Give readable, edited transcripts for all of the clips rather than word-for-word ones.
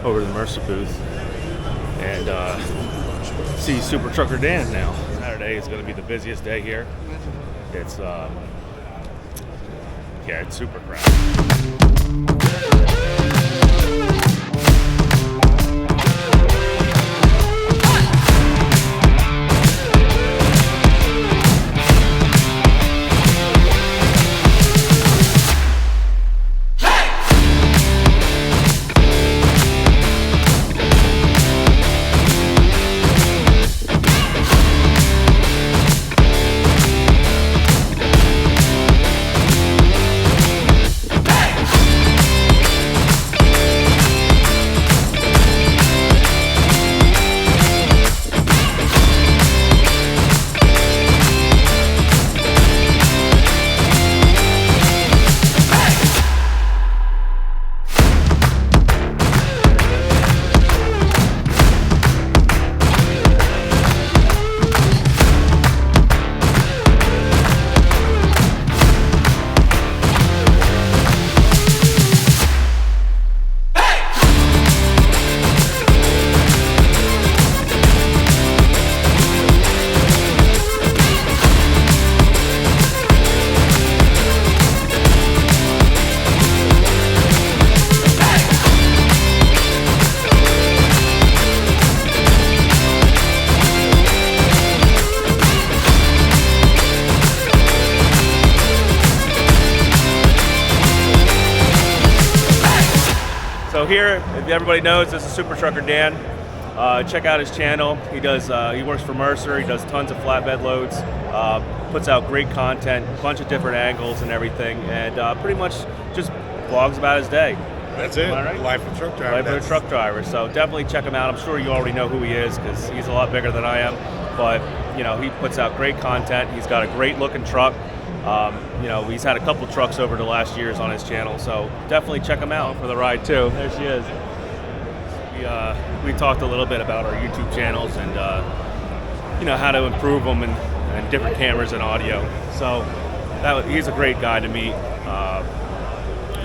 over to the Mercer booth and see Super Trucker Dan now. Saturday is going to be the busiest day here. It's it's super crowded. So here, if everybody knows, this is Super Trucker Dan. Check out his channel. He works for Mercer. He does tons of flatbed loads. Puts out great content, a bunch of different angles and everything, and pretty much just vlogs about his day. That's it. Right? Life of a truck driver. Life of a truck driver. So definitely check him out. I'm sure you already know who he is because he's a lot bigger than I am. But he puts out great content. He's got a great looking truck. He's had a couple trucks over the last years on his channel, so definitely check him out for the ride too. There she is. We talked a little bit about our YouTube channels and how to improve them and different cameras and audio. So he's a great guy to meet.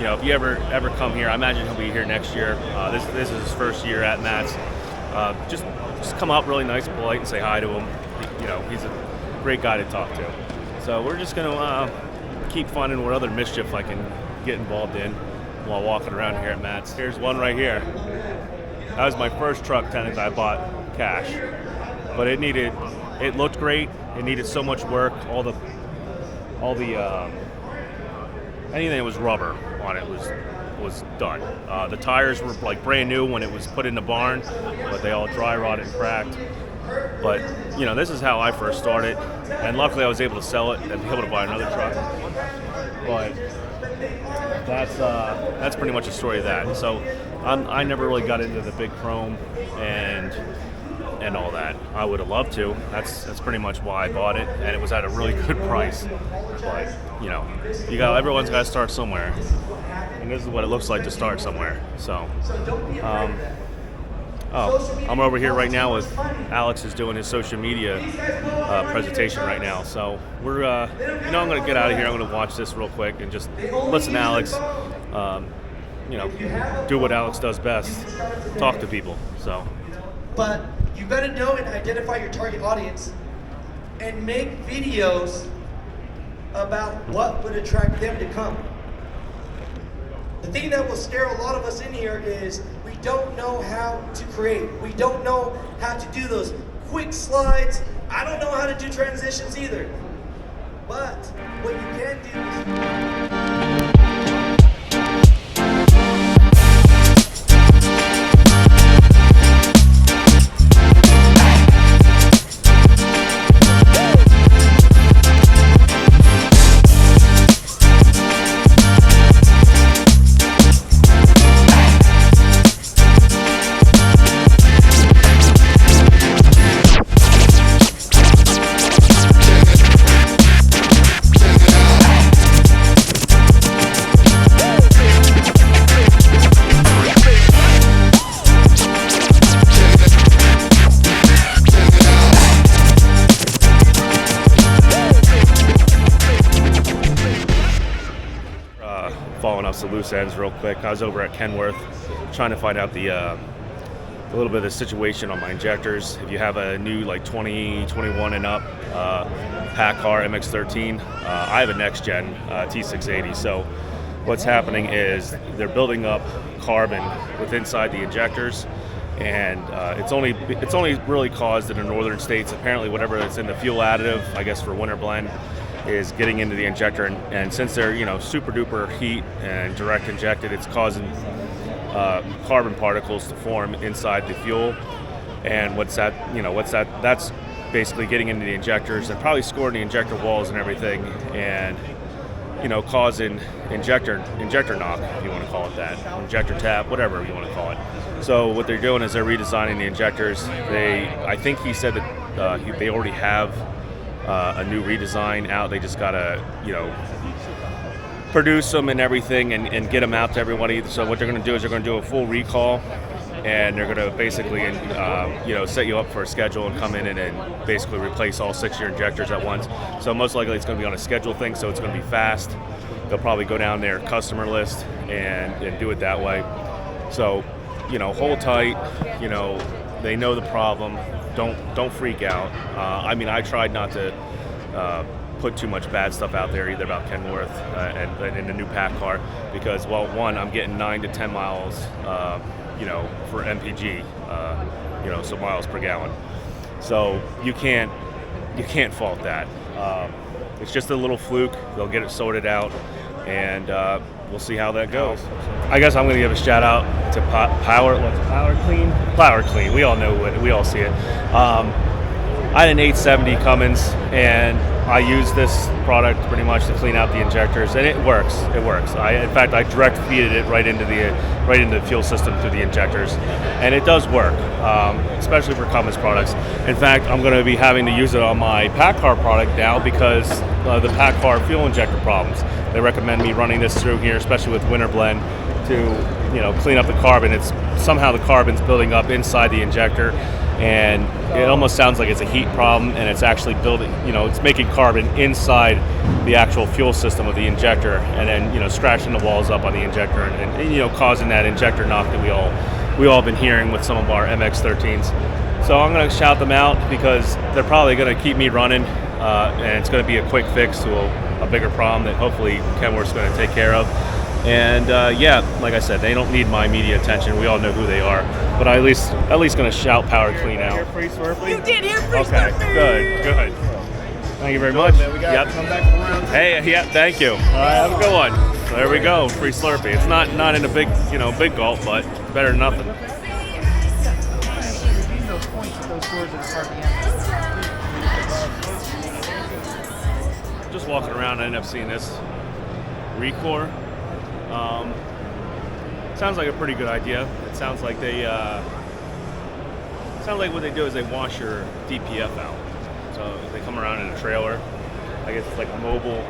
If you ever come here, I imagine he'll be here next year. This is his first year at Matt's. Just come up really nice and polite and say hi to him. He's a great guy to talk to. So we're just going to keep finding what other mischief I can get involved in while walking around here at Matt's. Here's one right here. That was my first truck technically I bought cash, but it looked great. It needed so much work. All the anything that was rubber on it was done. The tires were like brand new when it was put in the barn, but they all dry rotted and cracked. But this is how I first started, and luckily I was able to sell it and be able to buy another truck. But that's pretty much the story of that. So I never really got into the big chrome and all that. I would have loved to. That's pretty much why I bought it, and it was at a really good price. But everyone's got to start somewhere, and this is what it looks like to start somewhere. So. I'm over here right now with Alex is doing his social media presentation right now. So we're, I'm going to get out of here. I'm going to watch this real quick and just listen to Alex, do what Alex does best, talk to people. So. But you got to know and identify your target audience and make videos about what would attract them to come. The thing that will scare a lot of us in here is we don't know how to create. We don't know how to do those quick slides. I don't know how to do transitions either. But what you can do is... Following up some loose ends real quick. I was over at Kenworth trying to find out the a little bit of the situation on my injectors. If you have a new like 2021 and up PACCAR MX-13, I have a next gen T680. So what's happening is they're building up carbon inside the injectors, and it's only really caused in the northern states. Apparently, whatever is in the fuel additive, I guess for winter blend, is getting into the injector, and since they're super duper heat and direct injected, it's causing carbon particles to form inside the fuel. And that's basically getting into the injectors and probably scoring the injector walls and everything, and causing injector knock, if you want to call it that, injector tap, whatever you want to call it. So what they're doing is they're redesigning the injectors. I think he said that they already have a new redesign out. They just gotta produce them and everything and get them out to everybody. So what they're going to do is they're going to do a full recall, and they're going to basically set you up for a schedule and come in and basically replace all 6 of your injectors at once. So most likely it's going to be on a schedule thing, so it's going to be fast. They'll probably go down their customer list and do it that way. So hold tight. They know the problem. Don't freak out. I tried not to put too much bad stuff out there either about Kenworth and in the new PACCAR, because, well, one, I'm getting 9 to 10 miles for MPG, so miles per gallon. So you can't fault that. It's just a little fluke. They'll get it sorted out, and we'll see how that goes. I guess I'm going to give a shout out to Power Clean. We all know it. We all see it. I had an 870 Cummins, and I use this product pretty much to clean out the injectors, and it works. In fact, I direct feeded it right into the fuel system through the injectors, and it does work, especially for Cummins products. In fact, I'm going to be having to use it on my PACCAR product now because the PACCAR fuel injector problems. They recommend me running this through here, especially with winter blend, to clean up the carbon. It's somehow the carbon's building up inside the injector, and it almost sounds like it's a heat problem, and it's actually building, it's making carbon inside the actual fuel system of the injector, and then scratching the walls up on the injector, and causing that injector knock that we all been hearing with some of our MX-13s. So I'm going to shout them out because they're probably going to keep me running, and it's going to be a quick fix to a bigger problem that hopefully Kenworth's going to take care of. And like I said, they don't need my media attention. We all know who they are. But I at least going to shout Power Clean out. Hear Free Slurpee? You did hear Free Okay, Slurpee. good. Thank you very much. Man, we got to come back around. Hey, yeah, thank you. All right, have a good one. So there we go, Free Slurpee. It's not in a big gulp, but better than nothing. Redeem those points at those stores that are RPM. Just walking around, I ended up seeing this Recor. Sounds like a pretty good idea. It sounds like what they do is they wash your DPF out. So they come around in a trailer. I guess it's like a mobile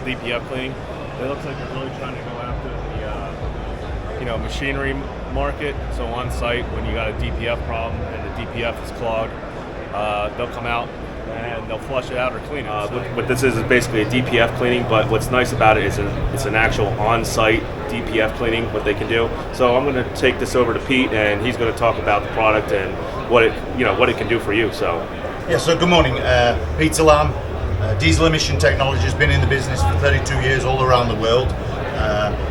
DPF cleaning. It looks like they're really trying to go after the machinery market. So on site, when you got a DPF problem and the DPF is clogged, they'll come out and they'll flush it out or clean it. What this is basically a DPF cleaning, but what's nice about it is it's an actual on-site DPF cleaning, what they can do. So I'm going to take this over to Pete, and he's going to talk about the product and what it can do for you. So yeah, so good morning. Pete Salam, diesel emission technology, has been in the business for 32 years all around the world.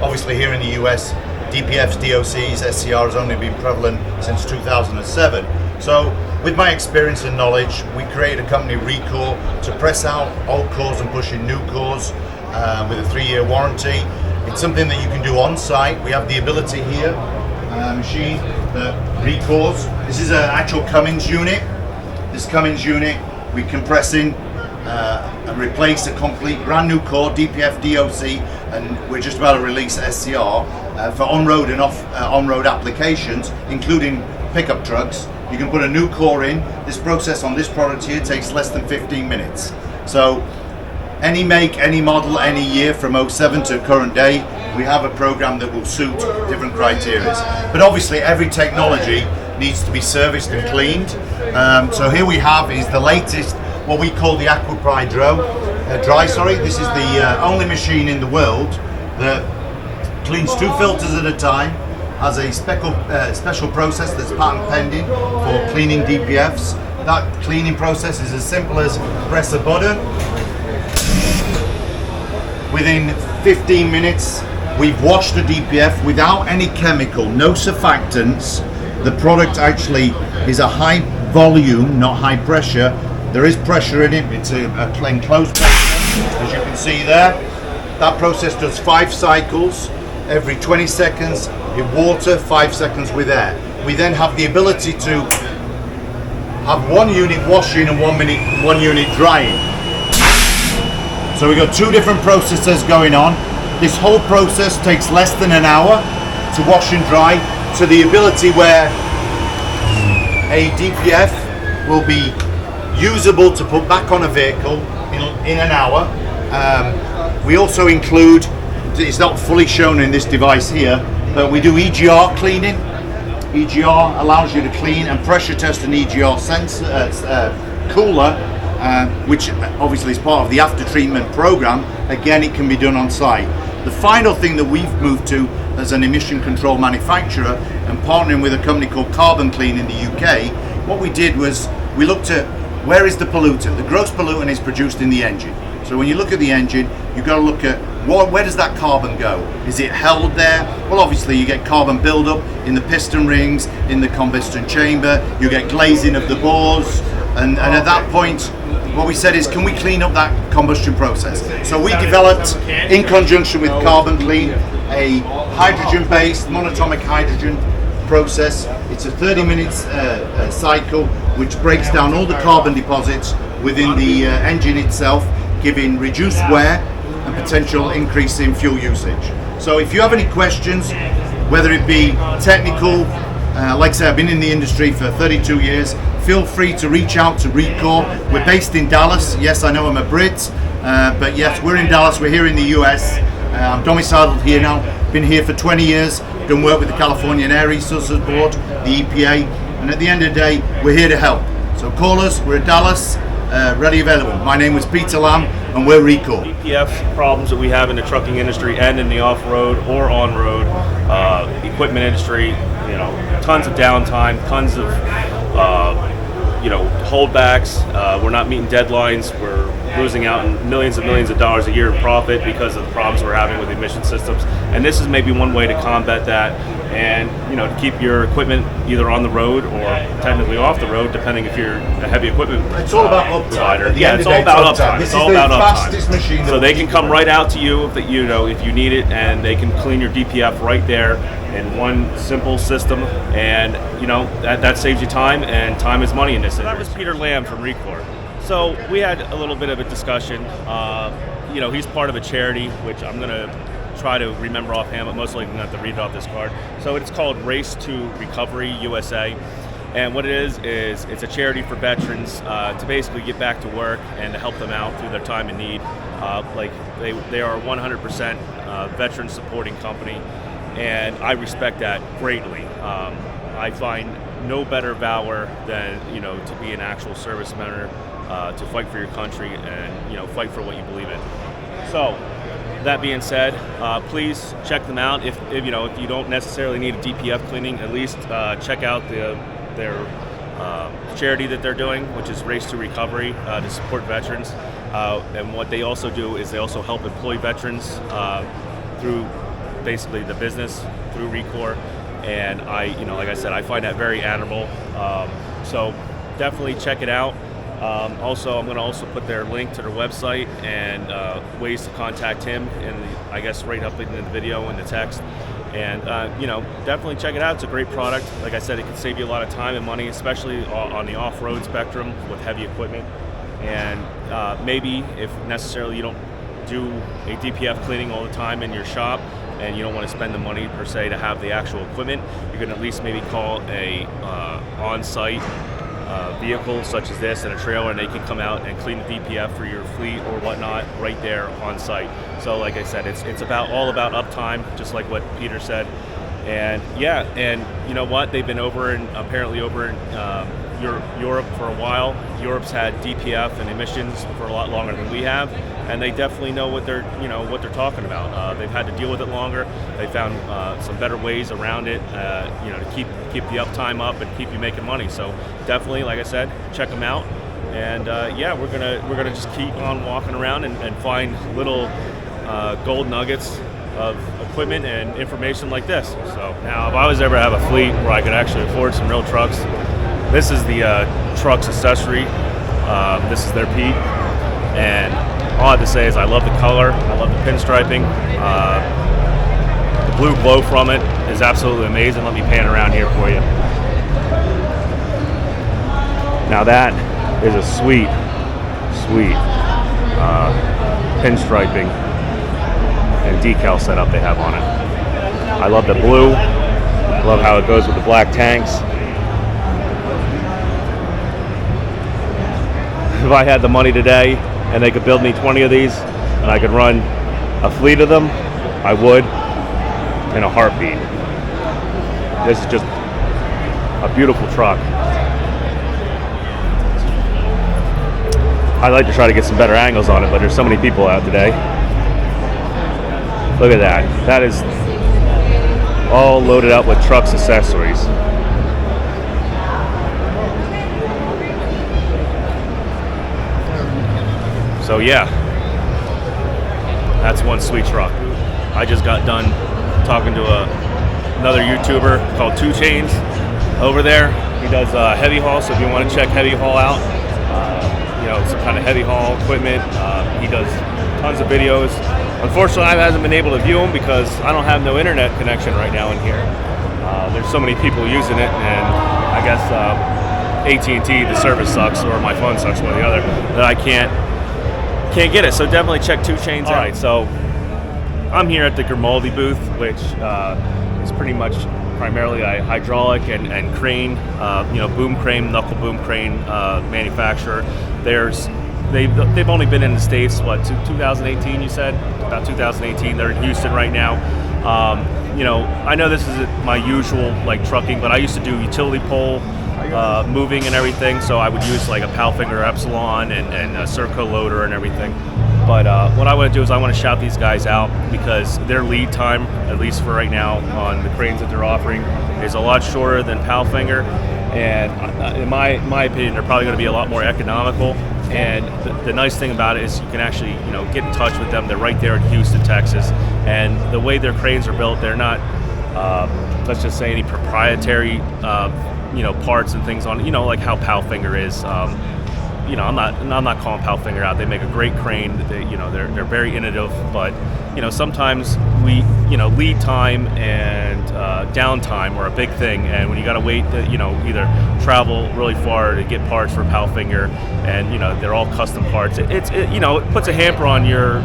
Obviously here in the US, DPFs, DOCs, SCR has only been prevalent since 2007. So with my experience and knowledge, we created a company, Recor, to press out old cores and push in new cores with a 3-year warranty. It's something that you can do on site. We have the ability here, machine that recores. This is an actual Cummins unit. This Cummins unit, we compress in and replace a complete brand new core, DPF, DOC, and we're just about to release SCR for on-road and on-road applications, including pickup trucks. You can put a new core in. This process on this product here takes less than 15 minutes. So any make, any model, any year from 07 to current day, we have a program that will suit different criteria. But obviously every technology needs to be serviced and cleaned. So here we have is the latest, what we call the AquaPri Dry. This is the only machine in the world that cleans 2 filters at a time, has a special process that's patent pending for cleaning DPFs. That cleaning process is as simple as press a button. Within 15 minutes, we've washed the DPF without any chemical, no surfactants. The product actually is a high volume, not high pressure. There is pressure in it. It's a enclosed pressure, as you can see there. That process does 5 cycles every 20 seconds in water, 5 seconds with air. We then have the ability to have 1 unit washing and 1 unit drying. So we've got 2 different processes going on. This whole process takes less than an hour to wash and dry, to the ability where a DPF will be usable to put back on a vehicle in an hour. We also include, it's not fully shown in this device here, but we do EGR cleaning. EGR allows you to clean and pressure test an EGR cooler, which obviously is part of the after treatment program. Again, it can be done on site. The final thing that we've moved to as an emission control manufacturer and partnering with a company called Carbon Clean in the UK, what we did was we looked at where is the pollutant. The gross pollutant is produced in the engine. So when you look at the engine, you've got to look at where does that carbon go? Is it held there? Well, obviously you get carbon buildup in the piston rings, in the combustion chamber, you get glazing of the bores, and at that point, what we said is, can we clean up that combustion process? So we developed, in conjunction with Carbon Clean, a hydrogen-based monatomic hydrogen process. It's a 30-minute cycle which breaks down all the carbon deposits within the engine itself, giving reduced wear and potential increase in fuel usage. So if you have any questions, whether it be technical, like I said, I've been in the industry for 32 years, feel free to reach out to Recor. We're based in Dallas. Yes, I know I'm a Brit, but yes, we're in Dallas. We're here in the US. I'm domiciled here now. Been here for 20 years. Done work with the California Air Resources Board, the EPA, and at the end of the day, we're here to help. So call us. We're in Dallas, ready, available. My name was Peter Lamb, and we're Recor. DPF problems that we have in the trucking industry and in the off-road or on-road equipment industry, tons of downtime, tons of holdbacks. We're not meeting deadlines. We're losing out on millions of dollars a year in profit because of the problems we're having with emission systems. And this is maybe one way to combat that, and to keep your equipment either on the road or technically off the road, depending if you're a heavy equipment It's all about uptime. provider. Yeah, it's all about uptime. This It's all is the about fastest uptime. machine that So will they keep can come you- right out to you if you need it, and they can clean your DPF right there in one simple system, and that saves you time, and time is money in this industry. That was Peter Lamb from Recor. So we had a little bit of a discussion. He's part of a charity, which I'm going to try to remember offhand, but most likely I'm going to have to read it off this card. So it's called Race to Recovery USA. And what it is it's a charity for veterans to basically get back to work and to help them out through their time in need. They are a 100% veteran supporting company, and I respect that greatly. I find no better valor than to be an actual service member, to fight for your country and fight for what you believe in. So that being said, please check them out. If you don't necessarily need a DPF cleaning, at least check out their charity that they're doing, which is Race to Recovery, to support veterans. And what they also do is they also help employ veterans through basically the business, through Recor. And like I said, I find that very admirable. So definitely check it out. Also, I'm going to also put their link to their website and ways to contact him, I guess right up in the video and the text. And definitely check it out. It's a great product. Like I said, it can save you a lot of time and money, especially on the off-road spectrum with heavy equipment. And maybe if necessarily you don't do a DPF cleaning all the time in your shop, and you don't want to spend the money per se to have the actual equipment, you can at least maybe call a on-site vehicle such as this and a trailer, and they can come out and clean the DPF for your fleet or whatnot right there on site. So like I said, it's all about uptime, just like what Peter said. And yeah, and you know what, they've been apparently over in Europe for a while. Europe's had DPF and emissions for a lot longer than we have, and they definitely know what they're talking about. They've had to deal with it longer. They found some better ways around it, to keep the uptime up and keep you making money. So definitely, like I said, check them out. And we're gonna just keep on walking around and find little gold nuggets of equipment and information like this. So now, if I was ever to have a fleet where I could actually afford some real trucks, this is the Trucks accessory. This is their Pete, and all I have to say is I love the color. I love the pinstriping. The blue glow from it is absolutely amazing. Let me pan around here for you. Now that is a sweet pinstriping and decal setup they have on it. I love the blue. Love how it goes with the black tanks. If I had the money today and they could build me 20 of these and I could run a fleet of them, I would, in a heartbeat. This is just a beautiful truck. I'd like to try to get some better angles on it, but there's so many people out today. Look at that. That is all loaded up with Trucks accessories. So yeah, that's one sweet truck. I just got done talking to another YouTuber called 2 Chains over there. He does heavy haul, so if you want to check heavy haul out, some kind of heavy haul equipment. He does tons of videos. Unfortunately, I haven't been able to view them because I don't have no internet connection right now in here. There's so many people using it, and I guess AT&T, the service sucks, or my phone sucks, one or the other, that I can't get it. So definitely check 2 Chains out. All right, so I'm here at the Grimaldi booth, which is pretty much primarily a hydraulic and crane, boom crane, knuckle boom crane manufacturer. They've only been in the States, 2018 you said? About 2018. They're in Houston right now. I know this isn't my usual trucking, but I used to do utility pole moving and everything, so I would use a Palfinger Epsilon and a Serco loader and everything. But what I want to do is I want to shout these guys out because their lead time, at least for right now, on the cranes that they're offering is a lot shorter than Palfinger. And in my opinion, they're probably going to be a lot more economical. And the nice thing about it is you can actually, get in touch with them. They're right there in Houston, Texas. And the way their cranes are built, they're not, let's just say, any proprietary, parts and things on, like how Palfinger is. I'm not calling Palfinger out. They make a great crane. They're very innovative, but sometimes lead time and downtime are a big thing. And when you got to wait, either travel really far to get parts for Palfinger, and they're all custom parts. It puts a hamper on your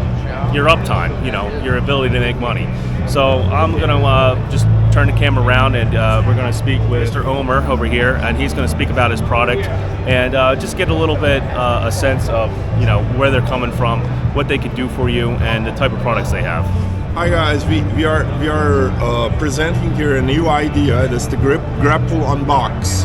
uptime. Your ability to make money. So I'm gonna just turn the camera around, and we're going to speak with Mr. Omer over here, and he's going to speak about his product and just get a little bit a sense of where they're coming from, what they can do for you, and the type of products they have. Hi guys, we are presenting here a new idea. That's the Grapple Unbox.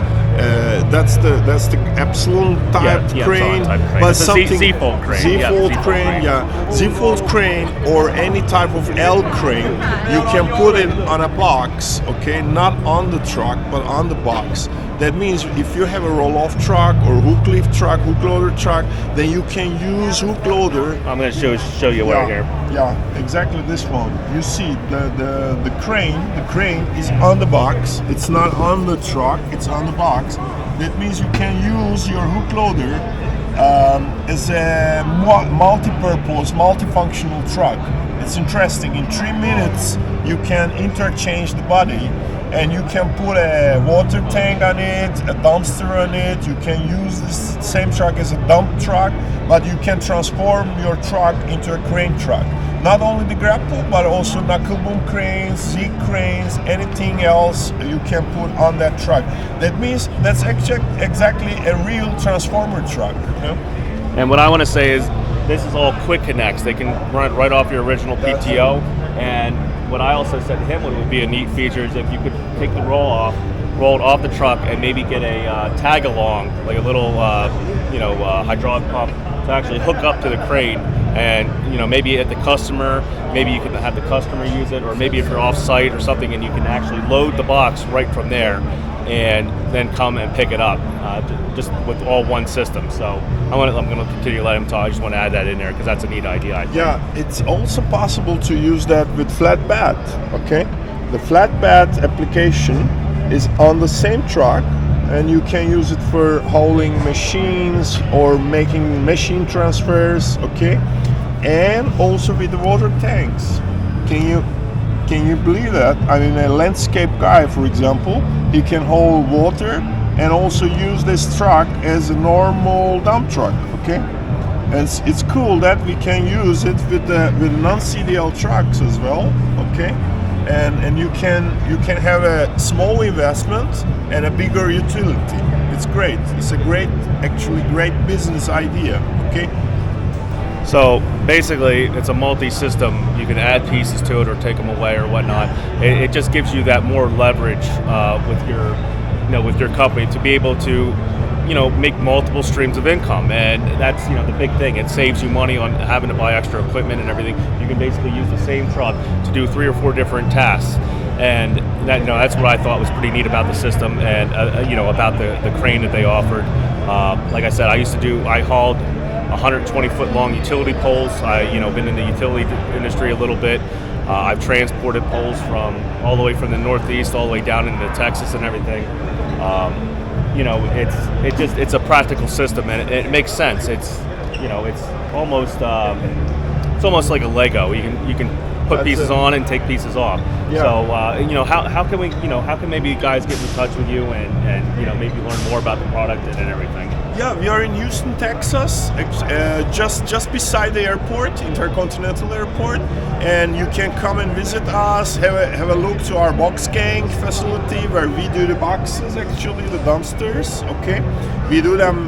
That's the Epsilon type crane, but it's something Z-fold crane. Z-fold crane, Z-fold crane or any type of L crane. You can put it on a box, okay, not on the truck, but on the box. That means if you have a roll-off truck or hook lift truck, hook loader truck, then you can use hook loader. I'm going to show you right here. Yeah, exactly this one. You see the crane is on the box. It's not on the truck, it's on the box. That means you can use your hook loader as a multi-purpose, multifunctional truck. It's interesting. In 3 minutes, you can interchange the body, and you can put a water tank on it, a dumpster on it. You can use this same truck as a dump truck, but you can transform your truck into a crane truck. Not only the grapple, but also knuckle boom cranes, Z cranes, anything else you can put on that truck. That means that's exactly a real transformer truck. And what I want to say is, this is all quick connects. They can run right off your original PTO. And what I also said to him would be a neat feature is if you could take the roll off roll it off the truck, and maybe get a tag along, like a little hydraulic pump to actually hook up to the crane. And maybe at the customer, maybe you can have the customer use it, or maybe if you're off site or something, and you can actually load the box right from there, and then come and pick it up, just with all one system. So I'm going to continue to let him talk. I just want to add that in there because that's a neat idea, I think. Yeah, it's also possible to use that with flatbed. Okay, the flatbed application is on the same truck, and you can use it for hauling machines or making machine transfers. Okay, and also with the water tanks. Can you believe that? I mean, a landscape guy, for example, he can haul water and also use this truck as a normal dump truck. Okay, and it's cool that we can use it with non-CDL trucks as well. Okay, and you can have a small investment and a bigger utility. It's great. It's a great business idea. Okay. So basically, it's a multi-system. You can add pieces to it or take them away or whatnot. It just gives you that more leverage with your company to be able to, make multiple streams of income. And that's the big thing. It saves you money on having to buy extra equipment and everything. You can basically use the same truck to do 3 or 4 different tasks. And that's what I thought was pretty neat about the system, and about the crane that they offered. Like I said, I hauled 120-foot long utility poles. Been in the utility industry a little bit. I've transported poles from all the way from the Northeast all the way down into Texas and everything. It's a practical system, and it makes sense. It's almost like a Lego. You can put pieces on and take pieces off. Yeah. So how can maybe guys get in touch with you and maybe learn more about the product and everything? Yeah, we are in Houston, Texas, just beside the airport, Intercontinental Airport, and you can come and visit us, have a look to our box gang facility where we do the boxes, actually the dumpsters. Okay, we do them.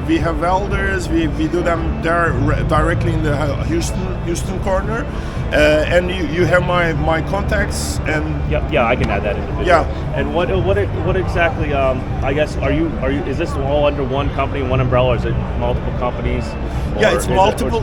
We have welders. We do them there directly in the Houston corner, and you have my contacts and. Yeah, I can add that in the video. Yeah. And what exactly? I guess are you? Is this all under one company, one umbrella, or is it multiple companies? Yeah, it's multiple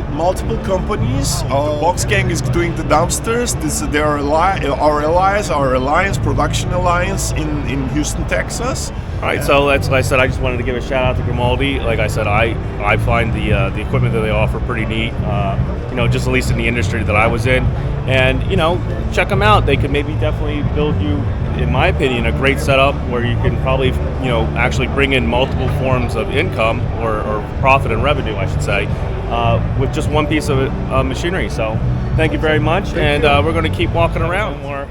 companies. The Box Gang is doing the dumpsters. They are our alliance, production alliance in Houston, Texas. All right, so that's like I said. I just wanted to give a shout out to Grimaldi. Like I said, I find the equipment that they offer pretty neat. Just at least in the industry that I was in, and check them out. They could maybe definitely build you, in my opinion, a great setup where you can probably actually bring in multiple forms of income or profit and revenue, I should say, with just one piece of machinery. So thank you very much, and we're going to keep walking around more.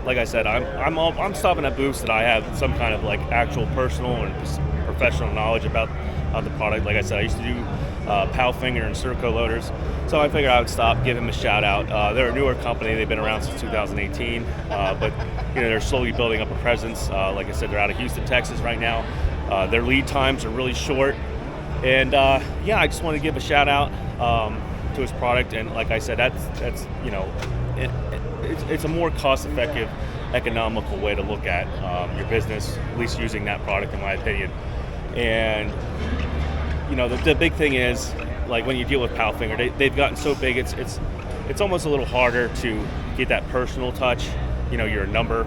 Like I said, I'm stopping at booths that I have some kind of like actual personal and professional knowledge about the product. Like I said, I used to do Palfinger and Serco loaders, so I figured I would stop, give them a shout out. They're a newer company. They've been around since 2018, but they're slowly building up a presence. Like I said, they're out of Houston, Texas right now. Their lead times are really short, and I just want to give a shout out to his product. And like I said, that's it's a more cost-effective, economical way to look at your business, at least using that product, in my opinion. And the big thing is, like when you deal with Palfinger, they've gotten so big, it's almost a little harder to get that personal touch. You're a number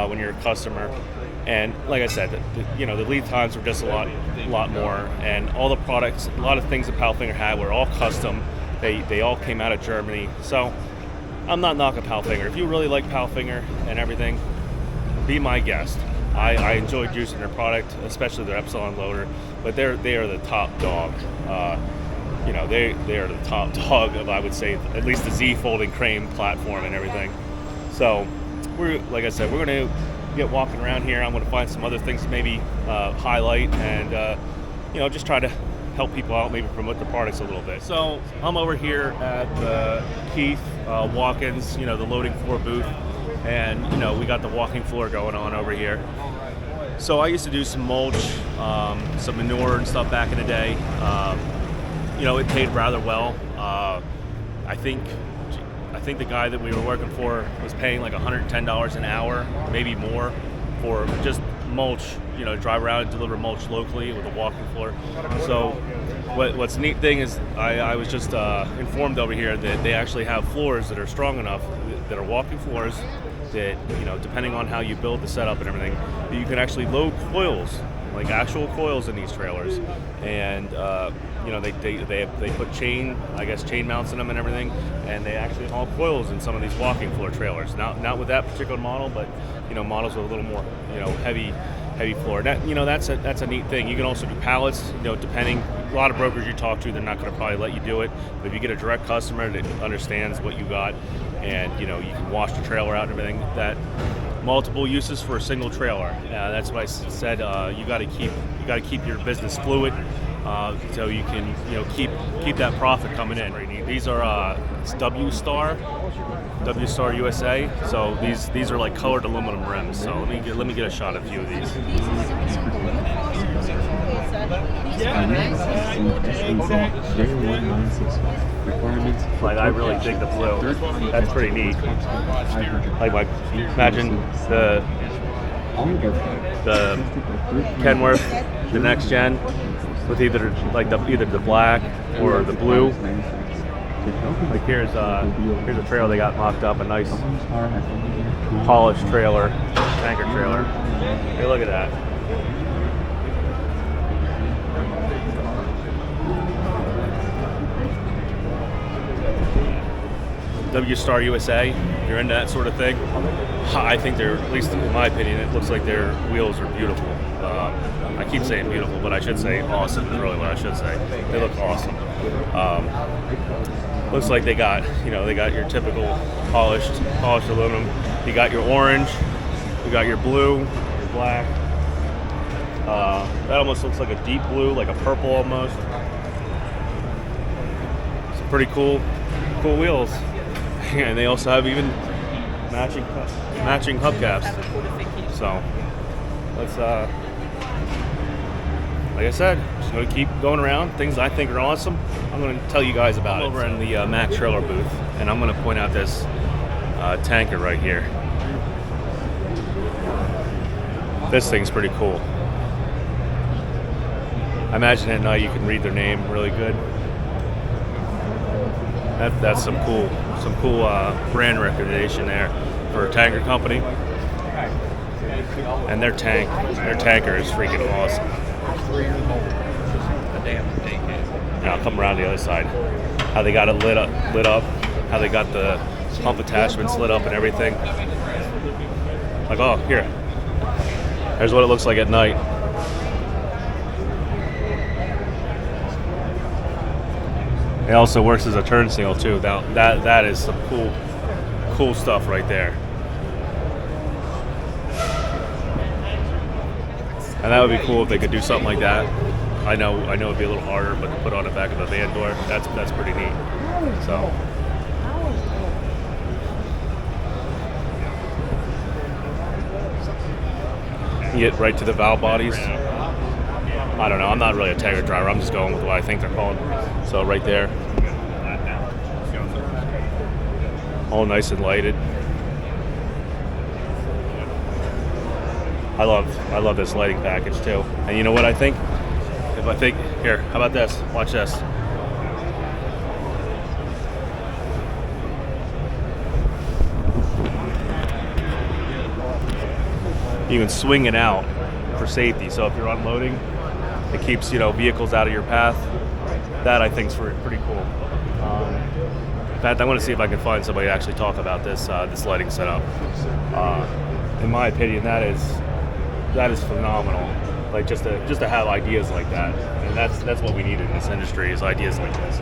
when you're a customer, and like I said, the lead times were just a lot more, and all the products, a lot of things that Palfinger had were all custom. They all came out of Germany. So I'm not knocking Palfinger. If you really like Palfinger and everything, be my guest. I enjoyed using their product, especially their Epsilon loader, but they are the top dog. They are the top dog of, I would say, at least the Z folding crane platform and everything. So like I said, we're going to get walking around here. I'm going to find some other things to maybe highlight and just try to help people out, maybe promote the products a little bit. So I'm over here at the Keith Walk-ins, the loading floor booth, and we got the walking floor going on over here. So I used to do some mulch, some manure and stuff back in the day. It paid rather well. I think the guy that we were working for was paying like $110 an hour, maybe more. for just mulch, drive around and deliver mulch locally with a walking floor. So what's the neat thing is I was just informed over here that they actually have floors that are strong enough, that are walking floors, that, depending on how you build the setup and everything, that you can actually load coils, like actual coils in these trailers. And, they put chain mounts in them and everything, and they actually haul coils in some of these walking floor trailers. Not with that particular model, but, models with a little more, heavy floor. That's a neat thing. You can also do pallets, depending. A lot of brokers you talk to, they're not going to probably let you do it. But if you get a direct customer that understands what you got, and you can wash the trailer out and everything, that multiple uses for a single trailer. That's what I said. You got to keep your business fluid, so you can keep that profit coming in. These are it's W Star USA. So these are like colored aluminum rims. So let me get a shot of a few of these. Like, I really dig the blue. That's pretty neat. Like imagine the Kenworth, the next gen, with either the black or the blue. Like here's a trailer they got mocked up, a nice polished trailer, tanker trailer. Hey, look at that. W Star USA, if you're into that sort of thing, I think they're, at least in my opinion, it looks like their wheels are beautiful. I keep saying beautiful, but I should say awesome is really what I should say. They look awesome. Looks like they got your typical polished aluminum. You got your orange, you got your blue, your black. That almost looks like a deep blue, like a purple almost. It's pretty cool wheels. And they also have even matching hubcaps. So let's like I said, just going to keep going around things I think are awesome. I'm going to tell you guys about it. Over in the Mack Trailer booth, and I'm going to point out this tanker right here. This thing's pretty cool. I imagine at night you can read their name really good. That's some cool brand recognition there for a tanker company. And their tanker is freaking awesome. Now I'll come around the other side. How they got it lit up. How they got the pump attachments lit up and everything. Like, oh, here. Here's what it looks like at night. It also works as a turn signal too. That is some cool stuff right there. And that would be cool if they could do something like that. I know it'd be a little harder, but to put on the back of a van door, that's pretty neat. So. You get right to the valve bodies. I don't know. I'm not really a tanker driver. I'm just going with what I think they're called. So right there, all nice and lighted. I love this lighting package too. And you know what I think? Here, how about this? Watch this. You can swing it out for safety. So if you're unloading, it keeps vehicles out of your path. That I think is pretty cool. In fact, I want to see if I can find somebody to actually talk about this lighting setup. In my opinion, that is phenomenal. Like just to have ideas like that, and that's what we need in this industry, is ideas like this.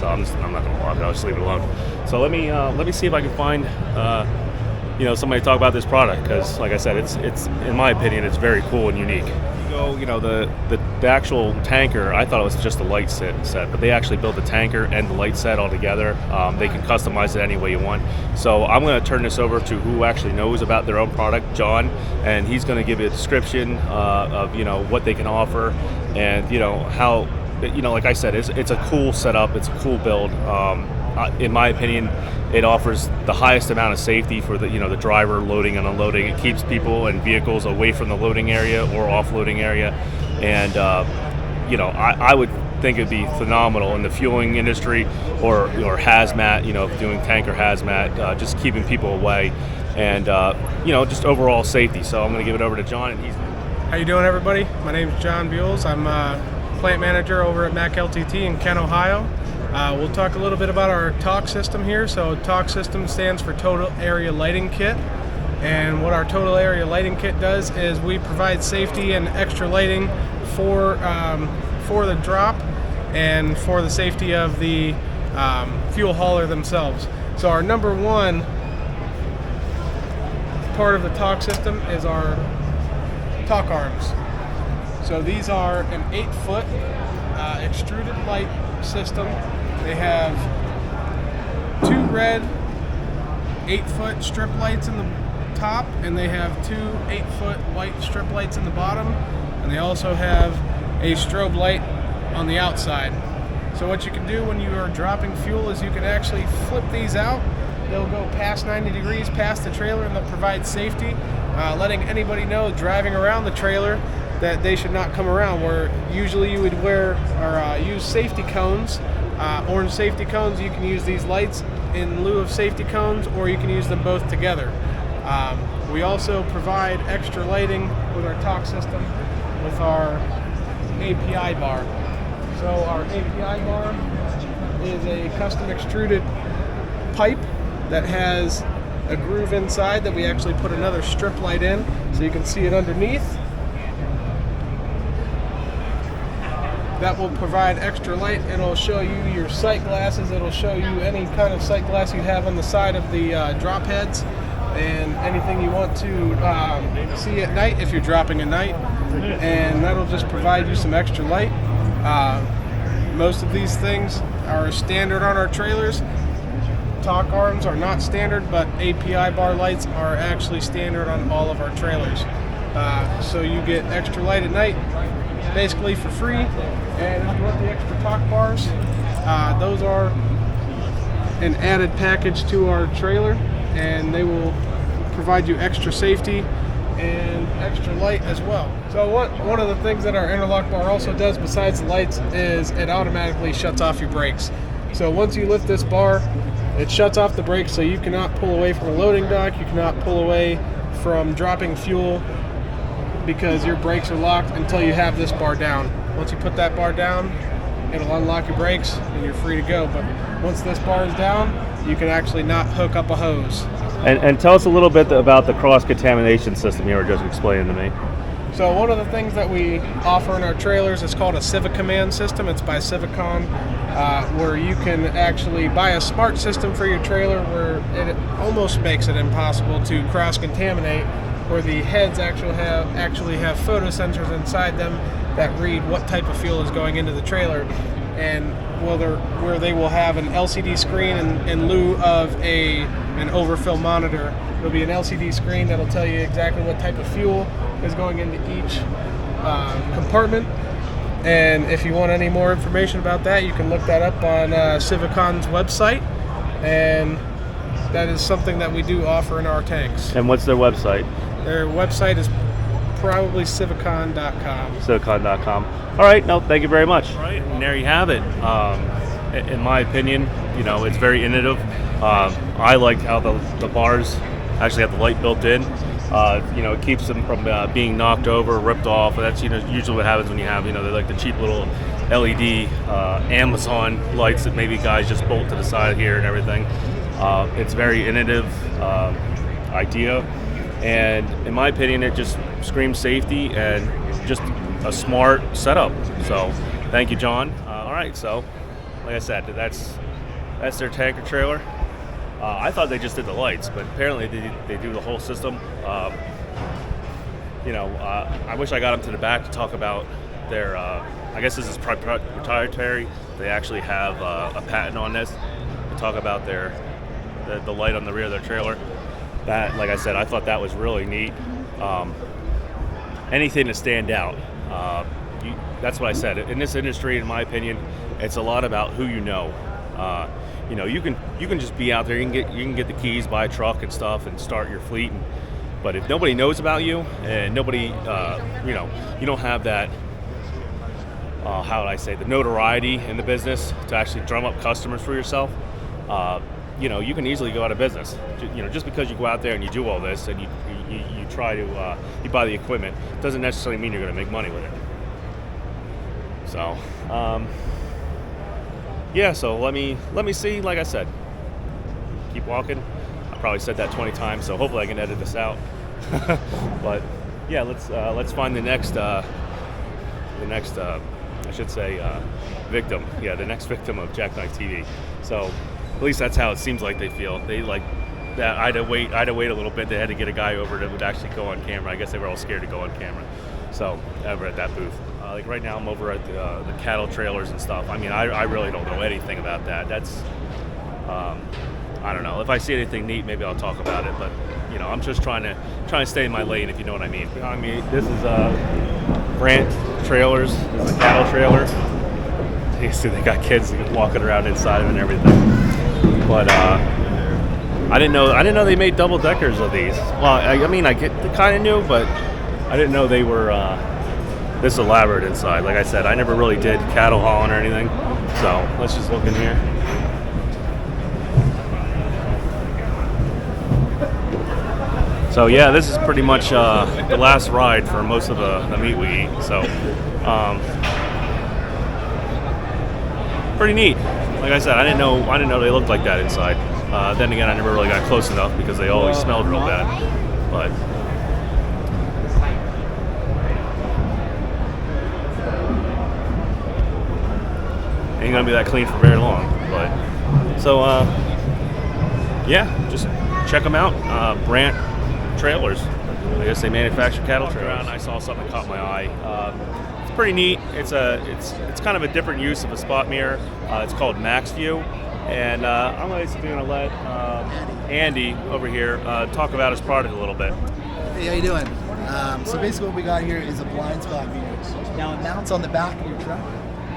So I'm not gonna walk it. I'll just leave it alone. So let me see if I can find somebody to talk about this product, because like I said, it's in my opinion, it's very cool and unique. The actual tanker, I thought it was just a light set, but they actually built the tanker and the light set all together. They can customize it any way you want. So I'm going to turn this over to who actually knows about their own product, John, and he's going to give you a description of what they can offer, and how, like I said, it's a cool setup, it's a cool build. In my opinion, It offers the highest amount of safety for the driver loading and unloading. It keeps people and vehicles away from the loading area or offloading area, and I would think it'd be phenomenal in the fueling industry or hazmat, doing tanker hazmat, just keeping people away, and just overall safety. So I'm going to give it over to John, and he's. How you doing, everybody? My name is John Buells. I'm plant manager over at Mack LTT in Kent, Ohio. We'll talk a little bit about our TALK system here. So TALK system stands for Total Area Lighting Kit. And what our Total Area Lighting Kit does is we provide safety and extra lighting for the drop and for the safety of the fuel hauler themselves. So our number one part of the TALK system is our TALK arms. So these are an 8-foot extruded light system. They have 2 red 8-foot strip lights in the top, and they have 2 8-foot white strip lights in the bottom, and they also have a strobe light on the outside. So what you can do when you are dropping fuel is you can actually flip these out. They'll go past 90 degrees past the trailer, and they'll provide safety, letting anybody know driving around the trailer that they should not come around, where usually you would wear or use safety cones, orange safety cones. You can use these lights in lieu of safety cones, or you can use them both together. We also provide extra lighting with our TALK system with our API bar. So our API bar is a custom extruded pipe that has a groove inside that we actually put another strip light in, so you can see it underneath. That will provide extra light. It'll show you your sight glasses. It'll show you any kind of sight glass you have on the side of the drop heads, and anything you want to see at night if you're dropping at night. And that'll just provide you some extra light. Most of these things are standard on our trailers. TALK arms are not standard, but API bar lights are actually standard on all of our trailers. So you get extra light at night, basically for free. And if you want the extra TALK bars, those are an added package to our trailer, and they will provide you extra safety and extra light as well. So one of the things that our interlock bar also does besides the lights is it automatically shuts off your brakes. So once you lift this bar, it shuts off the brakes, so you cannot pull away from a loading dock, you cannot pull away from dropping fuel, because your brakes are locked until you have this bar down. Once you put that bar down, it'll unlock your brakes and you're free to go. But once this bar is down, you can actually not hook up a hose. And tell us a little bit about the cross-contamination system you were just explaining to me. So one of the things that we offer in our trailers is called a CiviCommand system. It's by Civicon, where you can actually buy a smart system for your trailer where it almost makes it impossible to cross-contaminate, where the heads actually have photo sensors inside them that read what type of fuel is going into the trailer, and where they will have an LCD screen in lieu of an overfill monitor. There'll be an LCD screen that'll tell you exactly what type of fuel is going into each compartment. And if you want any more information about that, you can look that up on Civicon's website, and that is something that we do offer in our tanks. And what's their website? Their website is probably Civicon.com. Civicon.com. All right, no, thank you very much. All right, and there you have it. In my opinion, it's very innovative. I like how the bars actually have the light built in. It keeps them from being knocked over, ripped off. That's usually what happens when you have they're like the cheap little LED Amazon lights that maybe guys just bolt to the side here and everything. It's very innovative idea, and in my opinion, it just screams safety and just a smart setup. So, thank you, John. All right, so like I said, that's their tanker trailer. I thought they just did the lights, but apparently they do the whole system. I wish I got them to the back to talk about their. I guess this is proprietary. They actually have a patent on this to talk about the light on the rear of their trailer. That, like I said, I thought that was really neat. Anything to stand out. That's what I said. In this industry, in my opinion, it's a lot about who you know. you know, you can just be out there. You can get the keys, buy a truck and stuff, and start your fleet. But if nobody knows about you and nobody, you know, you don't have that, how would I say, the notoriety in the business to actually drum up customers for yourself, you know, you can easily go out of business. You know, just because you go out there and you do all this and you try to, you buy the equipment, doesn't necessarily mean you're going to make money with it. So, yeah, so let me see, like I said, keep walking. I probably said that 20 times, so hopefully I can edit this out. But yeah, let's find the next I should say victim. Yeah, the next victim of Jackknife TV. So at least that's how it seems like they feel. They like that. I had to wait a little bit. They had to get a guy over that would actually go on camera. I guess they were all scared to go on camera. So over at that booth. Like right now, I'm over at the cattle trailers and stuff. I mean, I really don't know anything about that. That's I don't know. If I see anything neat, maybe I'll talk about it. But you know, I'm just trying to stay in my lane, if you know what I mean. Behind me, this is Brandt Trailers. This is a cattle trailer. You see, they got kids walking around inside of it and everything. But I didn't know they made double deckers of these. Well, I mean, I kind of knew, but I didn't know they were this elaborate inside. Like I said, I never really did cattle hauling or anything. So let's just look in here. So yeah, this is pretty much the last ride for most of the meat we eat. So pretty neat. Like I said, I didn't know they looked like that inside. Then again, I never really got close enough because they always smelled real bad. But ain't gonna be that clean for very long. But so yeah, just check them out. Brandt Trailers. I guess they manufacture cattle trailers. I saw something that caught my eye. It's pretty neat. It's kind of a different use of a spot mirror. It's called Max View, and I'm basically going to let Andy over here talk about his product a little bit. Hey, how you doing? So basically what we got here is a blind spot mirror. Now it mounts on the back of your truck,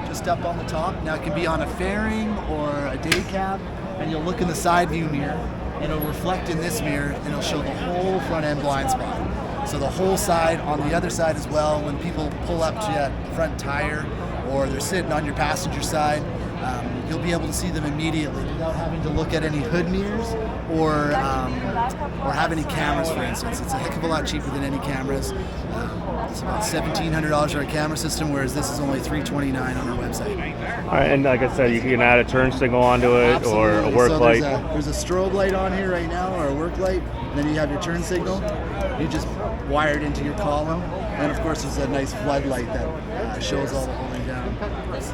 just up on the top. Now it can be on a fairing or a day cab, and you'll look in the side view mirror, and it'll reflect in this mirror, and it'll show the whole front end blind spot. So the whole side, on the other side as well, when people pull up to that front tire or they're sitting on your passenger side, you'll be able to see them immediately without having to look at any hood mirrors or have any cameras, for instance. It's a heck of a lot cheaper than any cameras. It's about $1,700 for a camera system, whereas this is only $329 on our website. All right, and like I said, you can add a turn signal onto it. Absolutely. Or a work light. There's a strobe light on here right now, or a work light. And then you have your turn signal. You just wire it into your column. And of course, there's a nice floodlight that shows all the holding down.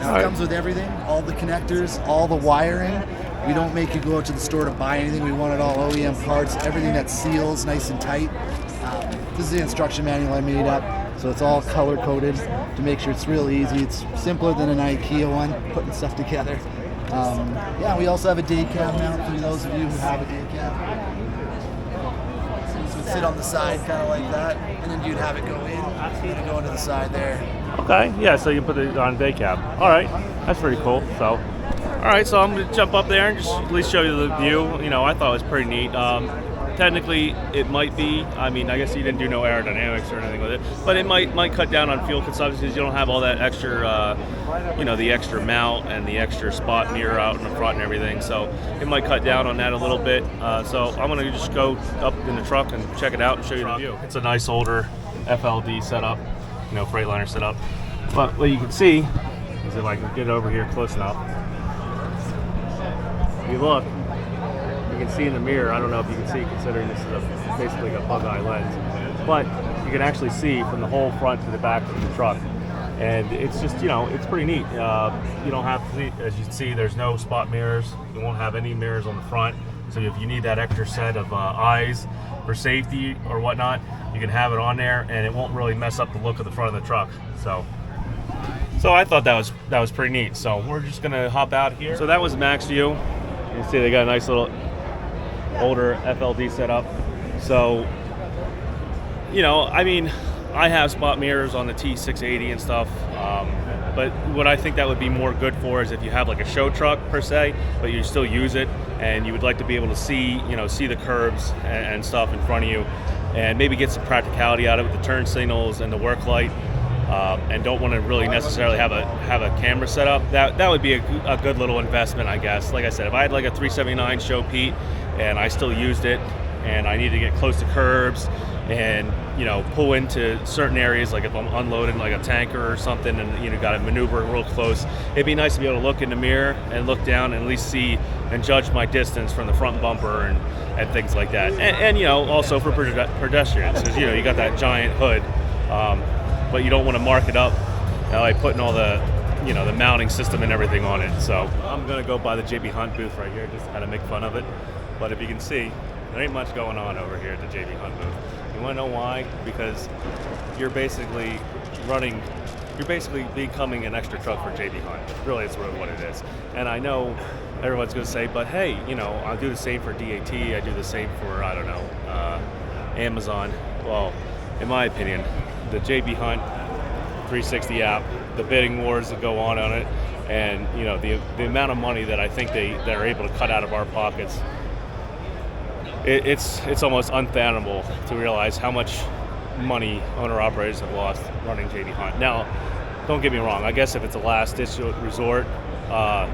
Now it comes with everything, all the connectors, all the wiring. We don't make you go out to the store to buy anything. We want it all OEM parts, everything that seals nice and tight. This is the instruction manual I made up, so it's all color coded to make sure it's real easy. It's simpler than an IKEA one, putting stuff together. Yeah, we also have a day cab mount for those of you who have a day cab. So it would sit on the side kind of like that, and then you'd have it go in, and then go into the side there. Okay, yeah, so you put it on day cab. All right, that's pretty cool. So, all right, so I'm gonna jump up there and just at least show you the view. You know, I thought it was pretty neat. Technically, it might be. I mean, I guess you didn't do no aerodynamics or anything with it, but it might cut down on fuel consumption because you don't have all that extra, you know, the extra mount and the extra spot mirror out in the front and everything. So it might cut down on that a little bit. So I'm gonna just go up in the truck and check it out and show you the view. It's a nice older FLD setup, you know, Freightliner setup. But what you can see is if I can get over here close enough, you look. You can see in the mirror, I don't know if you can see considering this is basically a bug eye lens, but you can actually see from the whole front to the back of the truck. And it's just, you know, it's pretty neat. You don't have to see, as you can see, there's no spot mirrors. You won't have any mirrors on the front. So if you need that extra set of eyes for safety or whatnot, you can have it on there and it won't really mess up the look of the front of the truck. So I thought that was pretty neat. So we're just gonna hop out here. So that was Max View. You can see they got a nice little older FLD setup. So, you know, I mean, I have spot mirrors on the T680 and stuff. But what I think that would be more good for is if you have like a show truck per se, but you still use it, and you would like to be able to see, see the curbs and stuff in front of you, and maybe get some practicality out of it, the turn signals and the work light, and don't want to really necessarily have a camera set up. That would be a good little investment, I guess. Like I said, if I had like a 379 Show Pete and I still used it, and I needed to get close to curbs and pull into certain areas, like if I'm unloading like a tanker or something, and got to maneuver real close, it'd be nice to be able to look in the mirror and look down and at least see and judge my distance from the front bumper and things like that. And also for pedestrians, because you got that giant hood, but you don't want to mark it up like putting all the the mounting system and everything on it. So I'm gonna go by the JB Hunt booth right here just to kind of make fun of it. But if you can see, there ain't much going on over here at the JB Hunt booth. You want to know why? Because you're basically becoming an extra truck for JB Hunt. Really, it's really what it is. And I know everyone's going to say, but hey, I'll do the same for DAT. I do the same for, I don't know, Amazon. Well, in my opinion, the JB Hunt 360 app, the bidding wars that go on it, and the amount of money that I think they're able to cut out of our pockets, it's almost unfathomable to realize how much money owner-operators have lost running JB Hunt. Now, don't get me wrong. I guess if it's a last-ditch resort, go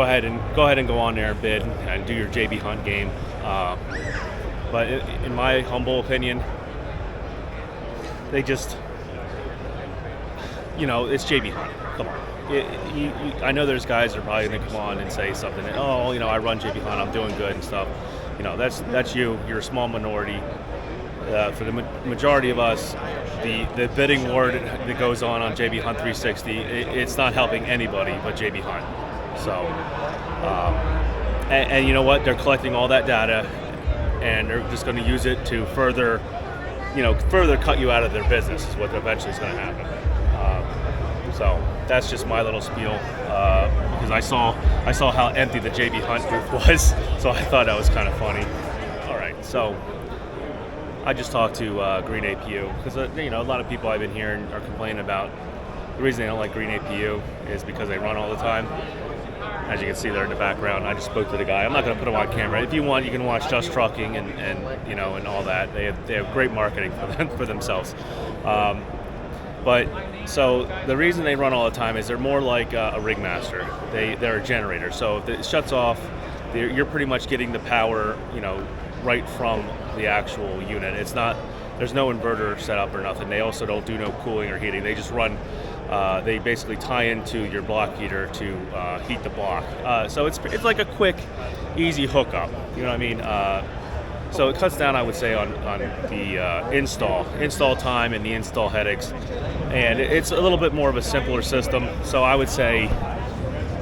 ahead and go on there and bid and do your JB Hunt game. But in my humble opinion, they just, it's JB Hunt. Come on. I know there's guys that are probably going to come on and say something. Oh, I run JB Hunt. I'm doing good and stuff. That's you. You're a small minority. For the majority of us, the bidding war that goes on JB Hunt 360, it's not helping anybody but JB Hunt. So, and you know what? They're collecting all that data, and they're just going to use it to further cut you out of their business. Is what eventually is going to happen. So that's just my little spiel, because I saw how empty the JB Hunt booth was, so I thought that was kind of funny. All right, so I just talked to Green APU, because a lot of people I've been hearing are complaining about the reason they don't like Green APU is because they run all the time. As you can see there in the background, I just spoke to the guy. I'm not going to put him on camera. If you want, you can watch Just Trucking and all that. They have great marketing for themselves. But so the reason they run all the time is they're more like a rig master. They're a generator. So if it shuts off, you're pretty much getting the power, right from the actual unit. There's no inverter set up or nothing. They also don't do no cooling or heating. They just run. They basically tie into your block heater to heat the block. So it's like a quick, easy hookup. You know what I mean? So it cuts down, I would say, on the install time and the install headaches, and it's a little bit more of a simpler system. So I would say,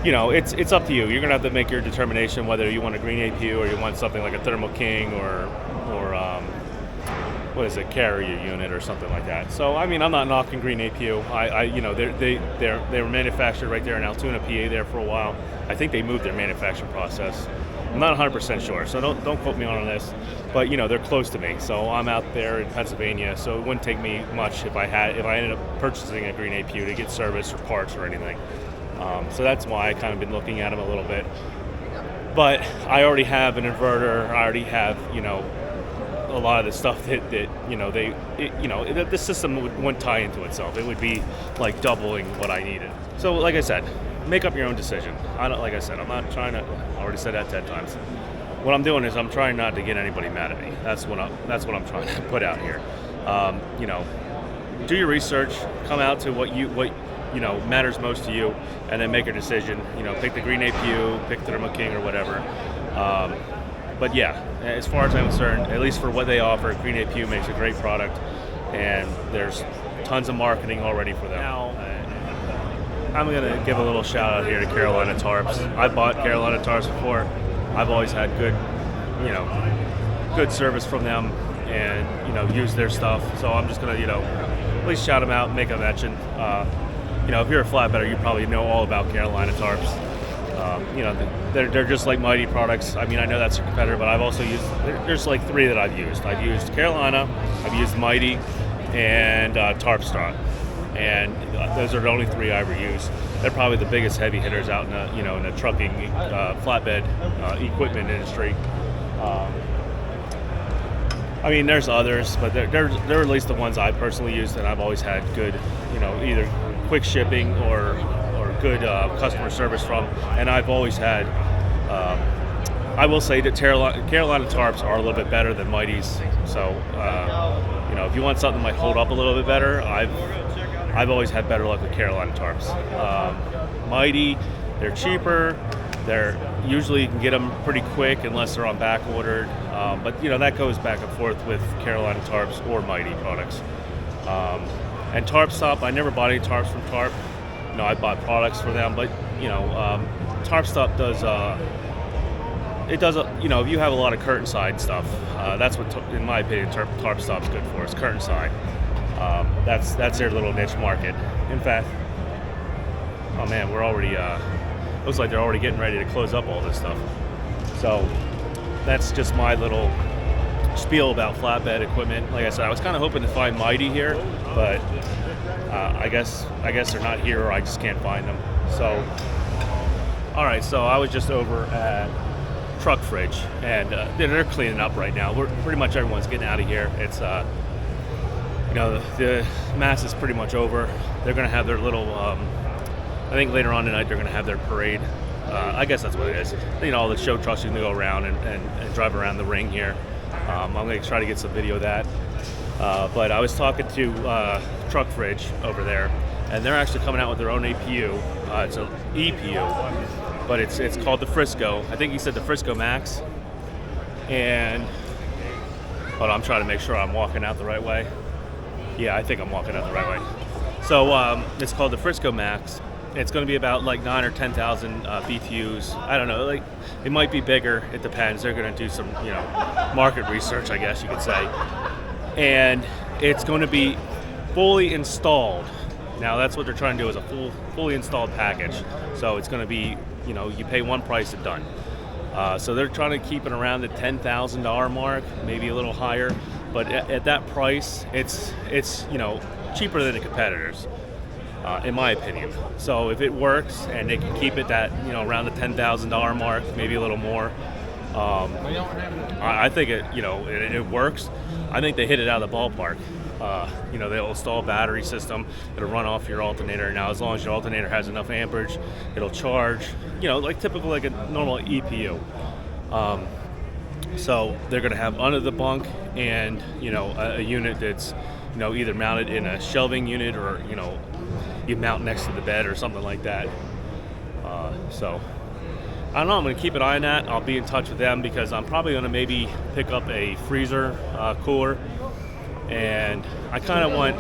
it's up to you. You're gonna have to make your determination whether you want a Green APU or you want something like a Thermo King or what is it, Carrier unit or something like that. So I mean, I'm not knocking Green APU. They were manufactured right there in Altoona, PA, there for a while. I think they moved their manufacturing process. I'm not 100% sure, so don't quote me on this. But they're close to me, so I'm out there in Pennsylvania. So it wouldn't take me much if I ended up purchasing a Green APU to get service or parts or anything. So that's why I kind of been looking at them a little bit. But I already have an inverter. I already have a lot of the stuff that the system wouldn't tie into itself. It would be like doubling what I needed. So like I said, make up your own decision. I'm not trying to. I already said that 10 times. What I'm doing is I'm trying not to get anybody mad at me. That's what I'm trying to put out here. Do your research. Come out to what matters most to you, and then make a decision. Pick the Green APU, pick Thermo King or whatever. But yeah, as far as I'm concerned, at least for what they offer, Green APU makes a great product, and there's tons of marketing already for them. Now, I'm going to give a little shout out here to Carolina Tarps. I bought Carolina Tarps before. I've always had good service from them, and used their stuff. So I'm just going to at least shout them out, make a mention. If you're a flatbedder, you probably know all about Carolina Tarps. They're just like Mighty products. I mean, I know that's a competitor, but I've also used, there's like 3 that I've used. I've used Carolina, I've used Mighty, and Tarpstrong. and those are the only 3 I ever use. They're probably the biggest heavy hitters out in the in the trucking flatbed equipment industry. I mean, there's others, but they're at least the ones I personally used, and I've always had good, either quick shipping or good customer service from. And I've always had. I will say that Carolina tarps are a little bit better than Mighty's. So, if you want something that might hold up a little bit better, I've always had better luck with Carolina tarps. Mighty, they're cheaper. They're usually you can get them pretty quick unless they're on back ordered. But that goes back and forth with Carolina tarps or Mighty products. And Tarp Stop, I never bought any tarps from Tarp. I bought products for them, but Tarp Stop does. It does. If you have a lot of curtain side stuff, that's what, in my opinion, Tarp Stop's good for. It's curtain side. That's their little niche market. In fact, oh man, we're already. Looks like they're already getting ready to close up all this stuff. So that's just my little spiel about flatbed equipment. Like I said, I was kind of hoping to find Mighty here, but I guess they're not here, or I just can't find them. So, all right. So I was just over at Truck Fridge, and they're cleaning up right now. Pretty much everyone's getting out of here. It's the mass is pretty much over. They're going to have their little. I think later on tonight they're going to have their parade. I guess that's what it is. All the show trucks are going to go around and drive around the ring here. I'm going to try to get some video of that. But I was talking to Truck Fridge over there, and they're actually coming out with their own APU. It's an EPU, but it's called the Frisco. I think he said the Frisco Max. And hold on, I'm trying to make sure I'm walking out the right way. Yeah, I think I'm walking out the right way. So it's called the Frisco Max. It's going to be about like 9,000 or 10,000 BTUs. I don't know. Like it might be bigger. It depends. They're going to do some, market research, I guess you could say. And it's going to be fully installed. Now that's what they're trying to do is a fully installed package. So it's going to be, you pay one price, it's done. So they're trying to keep it around the $10,000 mark, maybe a little higher. But at that price, it's cheaper than the competitors. In my opinion. So if it works and they can keep it that around the $10,000 mark, maybe a little more, I think it works. I think they hit it out of the ballpark. They'll install a battery system. It'll run off your alternator. Now, as long as your alternator has enough amperage, it'll charge. Like a normal EPU. So they're going to have under the bunk and a unit that's either mounted in a shelving unit or you mount next to the bed or something like that. So I don't know. I'm going to keep an eye on that. I'll be in touch with them because I'm probably going to maybe pick up a freezer cooler, and I kind of want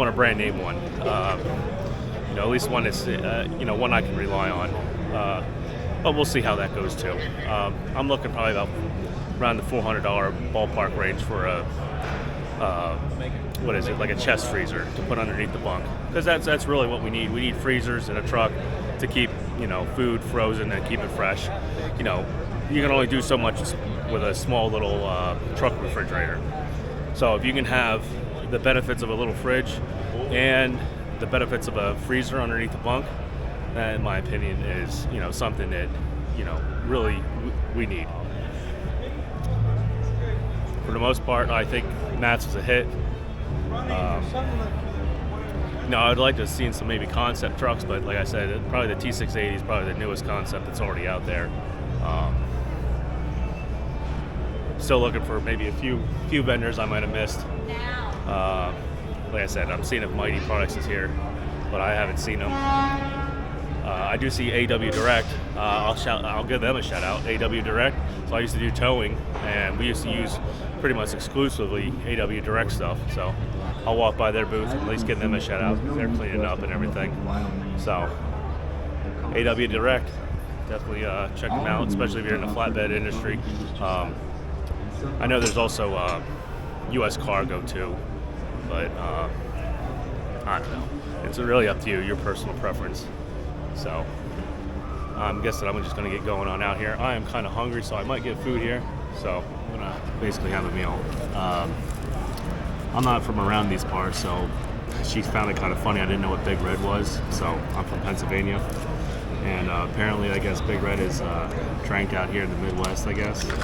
a brand name one. At least one that's one I can rely on. But we'll see how that goes too. I'm looking probably about around the $400 ballpark range for a like a chest freezer to put underneath the bunk, because that's really what we need. We need freezers in a truck to keep food frozen and keep it fresh. You can only do so much with a small little truck refrigerator. So if you can have the benefits of a little fridge and the benefits of a freezer underneath the bunk, that, in my opinion, is something that really we need. For the most part, I think Matt's was a hit. I'd like to have seen some maybe concept trucks, but like I said, probably the T680 is probably the newest concept that's already out there. Still looking for maybe a few vendors I might have missed. Like I said, I'm seeing if Mighty Products is here, but I haven't seen them. I do see AW Direct. I'll give them a shout out. AW Direct. So I used to do towing, and we used to use pretty much exclusively AW Direct stuff. So I'll walk by their booth and at least give them a shout out. They're cleaning up and everything. So AW Direct, definitely check them out, especially if you're in the flatbed industry. I know there's also U.S. Cargo too, but I don't know. It's really up to you, your personal preference. So I'm guessing I'm just going to get going on out here. I am kind of hungry, so I might get food here. So I'm going to basically have a meal. I'm not from around these parts, so she found it kind of funny. I didn't know what Big Red was, so I'm from Pennsylvania, and apparently, I guess Big Red is drank out here in the Midwest, I guess, or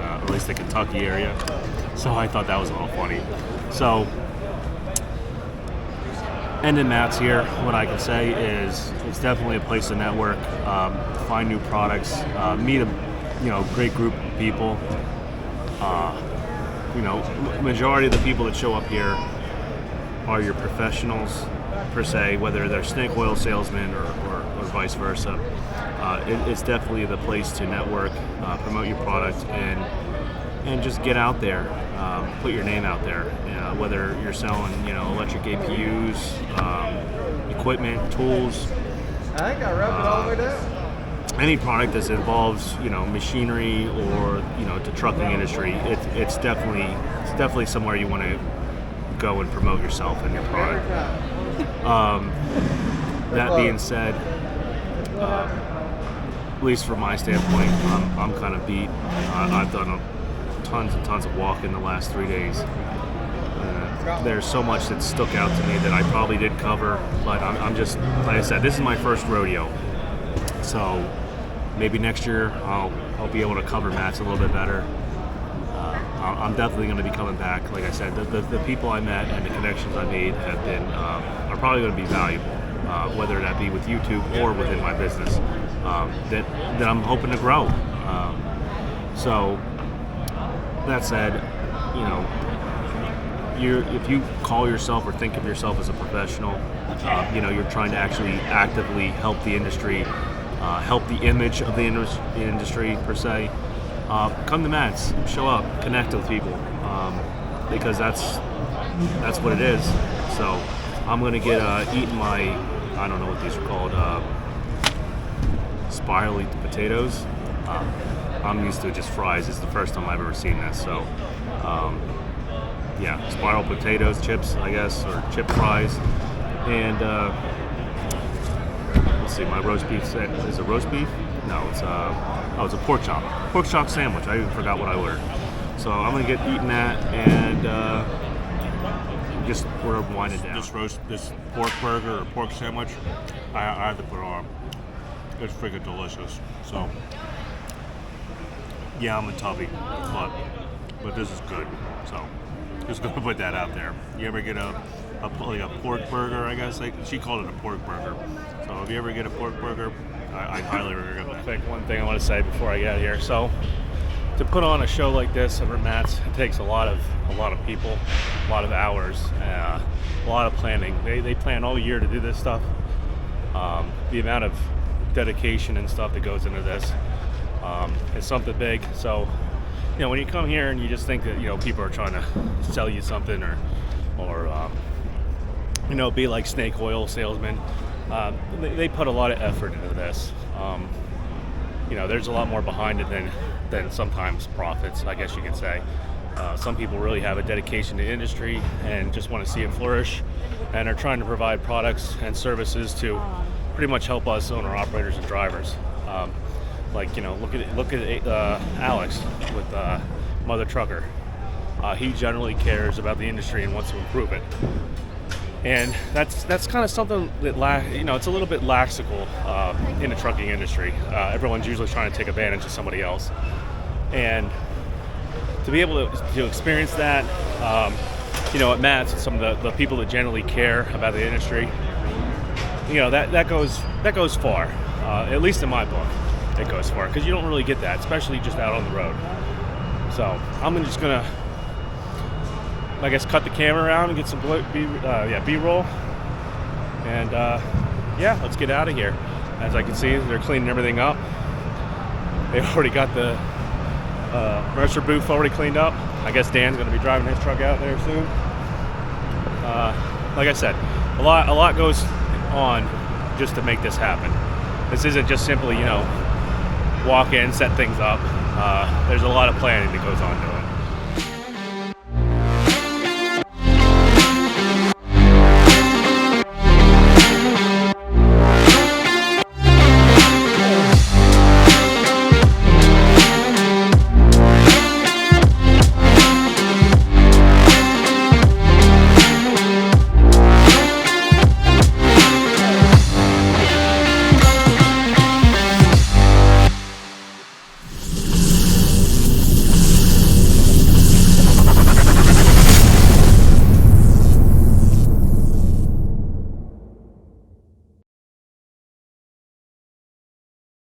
at least the Kentucky area. So I thought that was a little funny. So, ending Matt's here, what I can say is it's definitely a place to network, find new products, meet a great group of people. Majority of the people that show up here are your professionals per se, whether they're snake oil salesmen or vice versa. It's definitely the place to network, promote your product, and just get out there, put your name out there. Whether you're selling, electric APUs, equipment, tools. I think I rubbed it all the way down. Any product that involves, machinery or, the trucking industry, it's definitely somewhere you want to go and promote yourself and your product. That being said, at least from my standpoint, I'm kind of beat. I've done tons and tons of walking the last 3 days. There's so much that stuck out to me that I probably did cover, but I'm just, like I said, this is my first rodeo. So maybe next year I'll be able to cover Matt's a little bit better. I'm definitely going to be coming back. Like I said, the people I met and the connections I made have been are probably going to be valuable, whether that be with YouTube or within my business that I'm hoping to grow. So that said, if you call yourself or think of yourself as a professional, you're trying to actually actively help the industry, help the image of the industry per se. Come to Matt's, show up, connect with people, because that's what it is. So I'm gonna get eating my, I don't know what these are called, spirally potatoes. I'm used to just fries. It's the first time I've ever seen this. So spiral potatoes, chips, I guess, or chip fries, and let's see, my roast beef is it roast beef? No, it's a pork chop sandwich. I even forgot what I ordered. So I'm gonna get eating that, and we're winding down. This pork burger or pork sandwich, I have to put it on. It's freaking delicious. So yeah, I'm a tubby, but this is good. So just gonna put that out there. You ever get a pork burger? I guess she called it a pork burger. So if you ever get a pork burger, I highly recommend it. I think one thing I want to say before I get out of here. So to put on a show like this over Matt's, it takes a lot of people, a lot of hours, a lot of planning. They plan all year to do this stuff. The amount of dedication and stuff that goes into this is something big. So when you come here and you just think that people are trying to sell you something or be like snake oil salesmen, they put a lot of effort into this. There's a lot more behind it than sometimes profits, I guess you could say. Some people really have a dedication to the industry and just want to see it flourish, and are trying to provide products and services to pretty much help us owner operators and drivers. Look at Alex with Mother Trucker. He generally cares about the industry and wants to improve it. And that's kind of something that it's a little bit laxical in the trucking industry. Everyone's usually trying to take advantage of somebody else, and to be able to experience that, at Matt's, and some of the people that generally care about the industry, that goes far. At least in my book, it goes far, because you don't really get that, especially just out on the road. So I'm just gonna, I guess, cut the camera around and get some B-roll, and let's get out of here. As I can see, they're cleaning everything up. They've already got the Mercer booth already cleaned up. I guess Dan's going to be driving his truck out there soon. Like I said, a lot goes on just to make this happen. This isn't just simply walk in, set things up. There's a lot of planning that goes on to it.